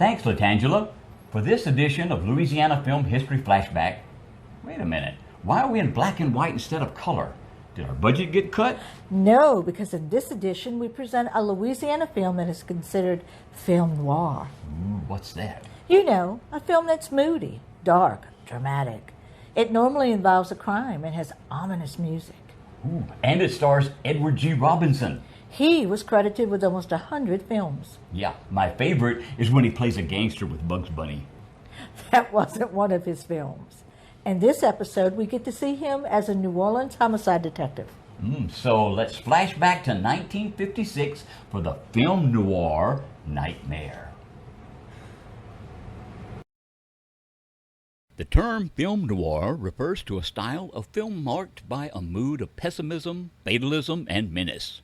Thanks, Latangela. For this edition of Louisiana Film History Flashback, wait a minute, why are we in black and white instead of color? Did our budget get cut? No, because in this edition we present a Louisiana film that is considered film noir. What's that? You know, a film that's moody, dark, dramatic. It normally involves a crime and has ominous music. And it stars Edward G. Robinson. He was credited with almost 100 films. Yeah, my favorite is when he plays a gangster with Bugs Bunny. That wasn't one of his films. In this episode, we get to see him as a New Orleans homicide detective. So let's flash back to 1956 for the film noir Nightmare. The term film noir refers to a style of film marked by a mood of pessimism, fatalism, and menace.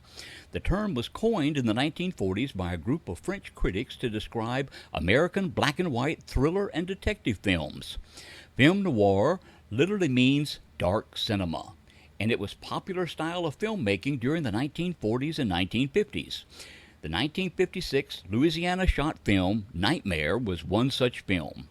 The term was coined in the 1940s by a group of French critics to describe American black and white thriller and detective films. Film noir literally means dark cinema, and it was a popular style of filmmaking during the 1940s and 1950s. The 1956 Louisiana shot film Nightmare was one such film.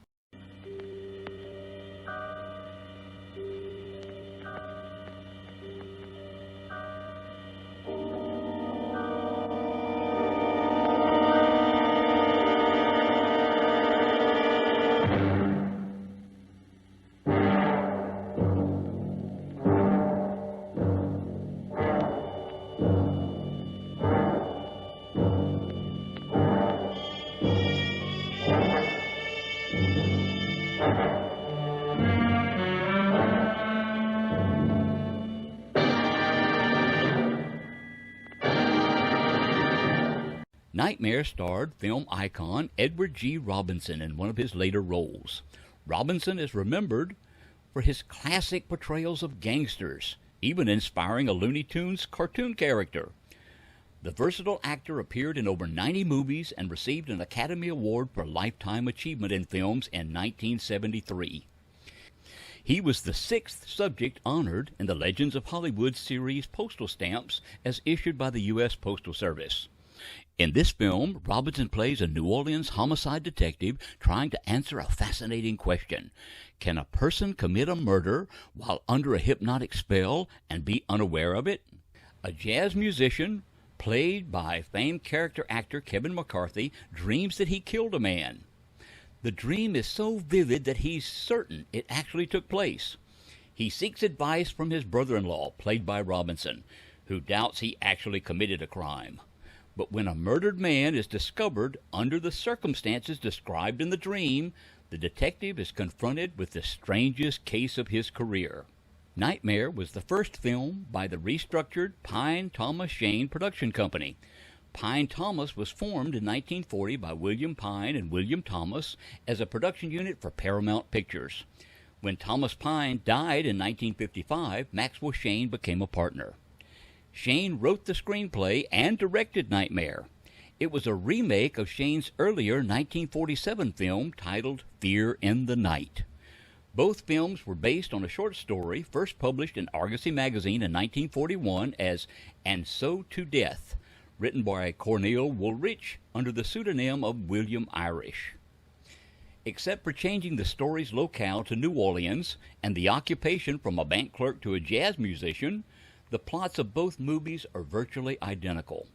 Nightmare starred film icon Edward G. Robinson in one of his later roles. Robinson is remembered for his classic portrayals of gangsters, even inspiring a Looney Tunes cartoon character. The versatile actor appeared in over 90 movies and received an Academy Award for Lifetime Achievement in Films in 1973. He was the sixth subject honored in the Legends of Hollywood series postal stamps as issued by the U.S. Postal Service. In this film, Robinson plays a New Orleans homicide detective trying to answer a fascinating question. Can a person commit a murder while under a hypnotic spell and be unaware of it? A jazz musician, played by famed character actor Kevin McCarthy, dreams that he killed a man. The dream is so vivid that he's certain it actually took place. He seeks advice from his brother-in-law, played by Robinson, who doubts he actually committed a crime. But when a murdered man is discovered under the circumstances described in the dream, the detective is confronted with the strangest case of his career. Nightmare was the first film by the restructured Pine Thomas Shane production company. Pine Thomas was formed in 1940 by William Pine and William Thomas as a production unit for Paramount Pictures. When Thomas Pine died in 1955, Maxwell Shane became a partner. Shane wrote the screenplay and directed Nightmare. It was a remake of Shane's earlier 1947 film titled Fear in the Night. Both films were based on a short story first published in Argosy magazine in 1941 as And So to Death, written by Cornel Woolrich under the pseudonym of William Irish. Except for changing the story's locale to New Orleans and the occupation from a bank clerk to a jazz musician, the plots of both movies are virtually identical.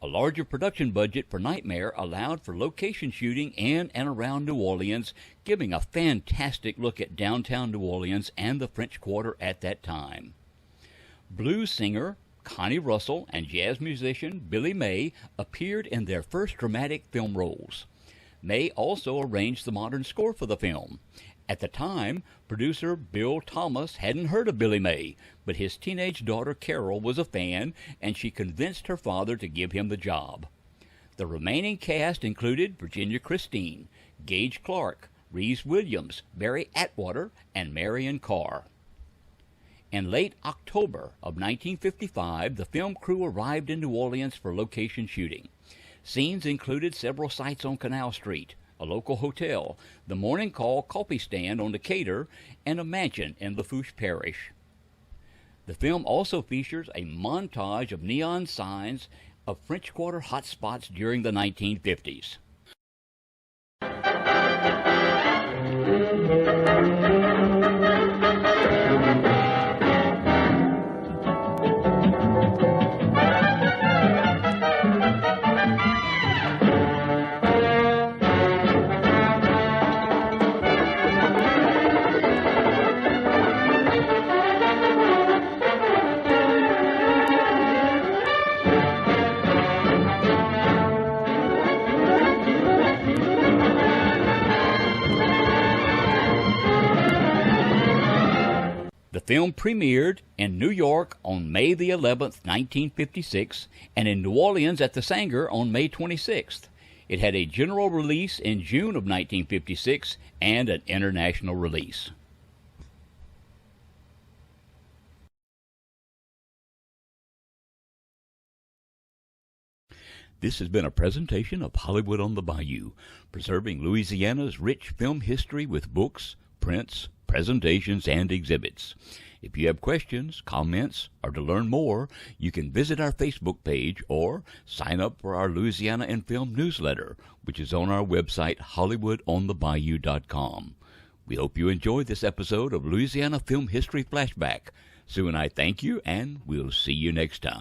A larger production budget for Nightmare allowed for location shooting in and around New Orleans, giving a fantastic look at downtown New Orleans and the French Quarter at that time. Blues singer Connie Russell and jazz musician Billy May appeared in their first dramatic film roles. May also arranged the modern score for the film. At the time, producer Bill Thomas hadn't heard of Billy May, but his teenage daughter Carol was a fan, and she convinced her father to give him the job. The remaining cast included Virginia Christine, Gage Clark, Reese Williams, Barry Atwater, and Marion Carr. In late October of 1955, the film crew arrived in New Orleans for location shooting. Scenes included several sites on Canal Street, a local hotel, the Morning Call coffee stand on Decatur, and a mansion in Lafourche Parish. The film also features a montage of neon signs of French Quarter hotspots during the 1950s. film premiered in New York on May the 11th, 1956, and in New Orleans at the Sanger on May 26th. It had a general release in June of 1956 and an international release. This has been a presentation of Hollywood on the Bayou, preserving Louisiana's rich film history with books, prints, presentations, and exhibits. If you have questions, comments, or to learn more, you can visit our Facebook page or sign up for our Louisiana in Film newsletter, which is on our website, HollywoodOnTheBayou.com. We hope you enjoyed this episode of Louisiana Film History Flashback. Sue and I thank you, and we'll see you next time.